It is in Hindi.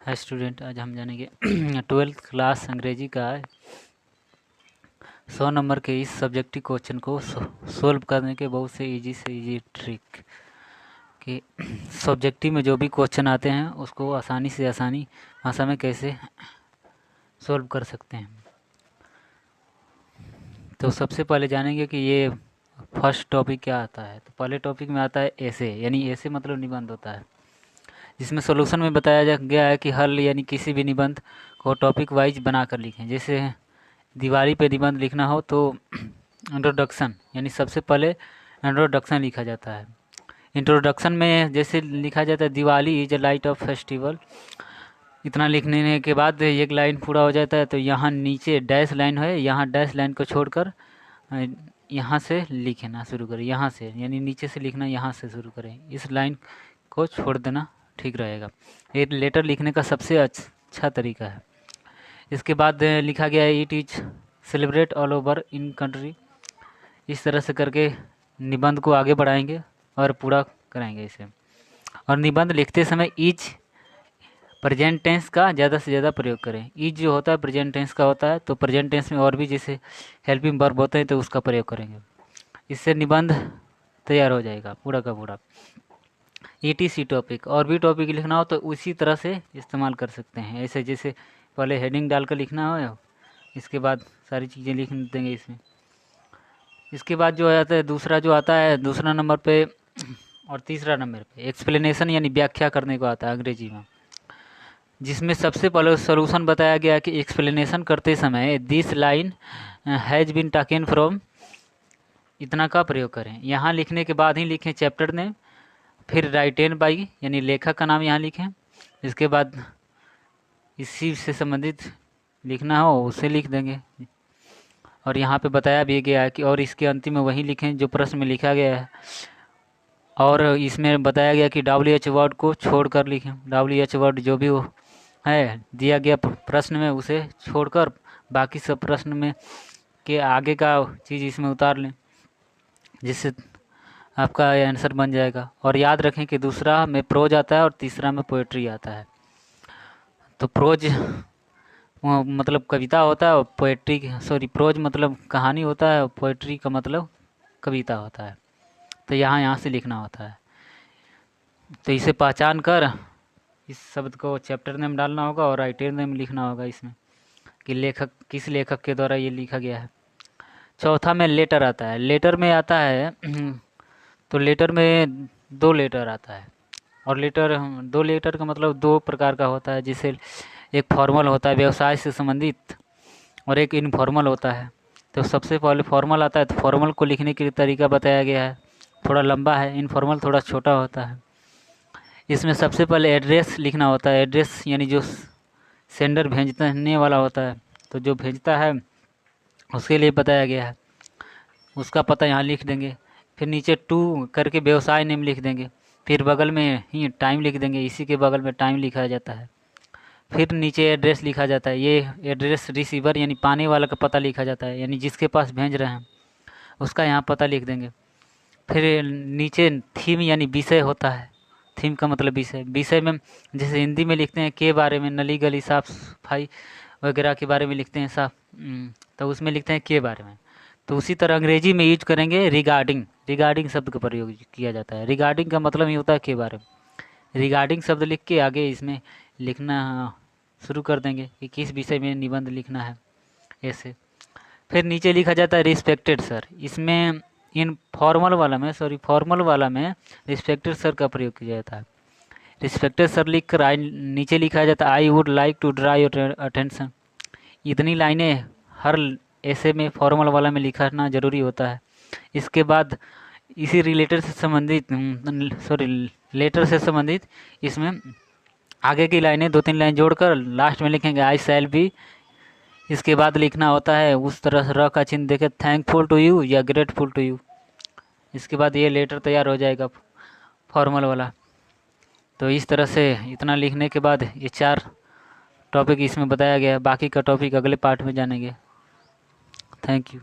हाय स्टूडेंट, आज हम जानेंगे 12th क्लास अंग्रेजी का 100 नंबर के इस सब्जेक्टिव क्वेश्चन को सोल्व करने के बहुत से इजी ट्रिक कि सब्जेक्टिव में जो भी क्वेश्चन आते हैं उसको आसानी से आसानी भाषा में कैसे सोल्व कर सकते हैं। तो सबसे पहले जानेंगे कि ये फर्स्ट टॉपिक क्या आता है। तो पहले टॉपिक में आता है ऐसे, यानी ऐसे मतलब निबंध होता है, जिसमें सॉल्यूशन में बताया गया है कि हल यानी किसी भी निबंध को टॉपिक वाइज बनाकर लिखें। जैसे दिवाली पे निबंध लिखना हो तो इंट्रोडक्शन यानी सबसे पहले इंट्रोडक्शन लिखा जाता है। इंट्रोडक्शन में जैसे लिखा जाता है Diwali is a light of festival, इतना लिखने के बाद एक लाइन पूरा हो जाता है। तो यहाँ नीचे डैश लाइन है, यहाँ डैश लाइन को छोड़कर यहाँ से लिखना शुरू करें, यहाँ से यानी नीचे से लिखना यहाँ से शुरू करें, इस लाइन को छोड़ देना ठीक रहेगा। ये लेटर लिखने का सबसे अच्छा तरीका है। इसके बाद लिखा गया है it is celebrate all over in country. इस तरह से करके निबंध को आगे बढ़ाएंगे और पूरा कराएंगे इसे। और निबंध लिखते समय इज प्रेजेंट टेंस का ज़्यादा से ज़्यादा प्रयोग करें। इज जो होता है प्रेजेंट टेंस का होता है, तो प्रेजेंट टेंस में और भी जैसे हेल्पिंग वर्ब होते हैं तो उसका प्रयोग करेंगे। इससे निबंध तैयार हो जाएगा पूरा का पूरा। ETC टॉपिक और भी टॉपिक लिखना हो तो उसी तरह से इस्तेमाल कर सकते हैं। ऐसे जैसे पहले हेडिंग डालकर लिखना हो, इसके बाद सारी चीज़ें लिख देंगे इसमें। इसके बाद जो आता है दूसरा जो आता है दूसरा नंबर पे और तीसरा नंबर पे एक्सप्लेनेशन यानी व्याख्या करने को आता है अंग्रेजी में, जिसमें सबसे पहले सॉल्यूशन बताया गया कि एक्सप्लेनेशन करते समय this line has been taken from, इतना का प्रयोग करें। यहाँ लिखने के बाद ही लिखें चैप्टर नेम, फिर राइटेन बाई यानी लेखक का नाम यहाँ लिखें। इसके बाद इसी से संबंधित लिखना हो उसे लिख देंगे। और यहाँ पे बताया भी गया है कि और इसके अंतिम में वही लिखें जो प्रश्न में लिखा गया है। और इसमें बताया गया कि WH वर्ड को छोड़कर लिखें। WH वर्ड जो भी हो है दिया गया प्रश्न में उसे छोड़कर बाकी सब प्रश्न में के आगे का चीज़ इसमें उतार लें, जिससे आपका आंसर बन जाएगा। और याद रखें कि दूसरा में प्रोज आता है और तीसरा में पोएट्री आता है। तो प्रोज मतलब कविता होता है और प्रोज मतलब कहानी होता है और पोएट्री का मतलब कविता होता है। तो यहाँ से लिखना होता है। तो इसे पहचान कर इस शब्द को चैप्टर नेम डालना होगा और राइटर नेम लिखना होगा इसमें कि लेखक किस लेखक के द्वारा ये लिखा गया है। चौथा में लेटर आता है। लेटर में आता है तो लेटर में 2 लेटर आता है। और दो लेटर का मतलब 2 प्रकार का होता है, जिसे एक फॉर्मल होता है व्यवसाय से संबंधित और एक इनफॉर्मल होता है। तो सबसे पहले फॉर्मल आता है, तो फॉर्मल को लिखने के तरीका बताया गया है, थोड़ा लंबा है। इनफॉर्मल थोड़ा छोटा होता है। इसमें सबसे पहले एड्रेस लिखना होता है। एड्रेस यानी जो सेंडर भेजने वाला होता है, तो जो भेजता है उसके लिए बताया गया है, उसका पता यहाँ लिख देंगे। फिर नीचे टू करके व्यवसाय नेम लिख देंगे। फिर बगल में ही टाइम लिख देंगे, इसी के बगल में टाइम लिखा जाता है। फिर नीचे एड्रेस लिखा जाता है। ये एड्रेस रिसीवर यानी पाने वाला का पता लिखा जाता है, यानी जिसके पास भेज रहे हैं उसका यहाँ पता लिख देंगे। फिर नीचे थीम यानी विषय होता है। थीम का मतलब विषय। विषय में जैसे हिंदी में लिखते हैं के बारे में, नली गली साफ सफाई वगैरह के बारे में लिखते हैं तो उसमें लिखते हैं के बारे में। तो उसी तरह अंग्रेजी में यूज करेंगे रिगार्डिंग। रिगार्डिंग शब्द का प्रयोग किया जाता है। रिगार्डिंग का मतलब ये होता है के बारे में। रिगार्डिंग शब्द लिख के आगे इसमें लिखना शुरू कर देंगे कि किस विषय में निबंध लिखना है ऐसे। फिर नीचे लिखा जाता है रिस्पेक्टेड सर। इसमें फॉर्मल वाला में रिस्पेक्टेड सर का प्रयोग किया जाता है। रिस्पेक्टेड सर लिख कर नीचे लिखा जाता है I would like to draw your attention. इतनी लाइनें हर ऐसे में फॉर्मल वाला में लिखना ज़रूरी होता है। इसके बाद इसी लेटर से संबंधित इसमें आगे की लाइनें 2-3 लाइन जोड़कर लास्ट में लिखेंगे आई शैल बी। इसके बाद लिखना होता है उस तरह से र का चिन्ह देके थैंकफुल टू यू या ग्रेटफुल टू यू। इसके बाद ये लेटर तैयार हो जाएगा फॉर्मल वाला। तो इस तरह से इतना लिखने के बाद ये 4 टॉपिक इसमें बताया गया है। बाकी का टॉपिक अगले पार्ट में जानेंगे। Thank you.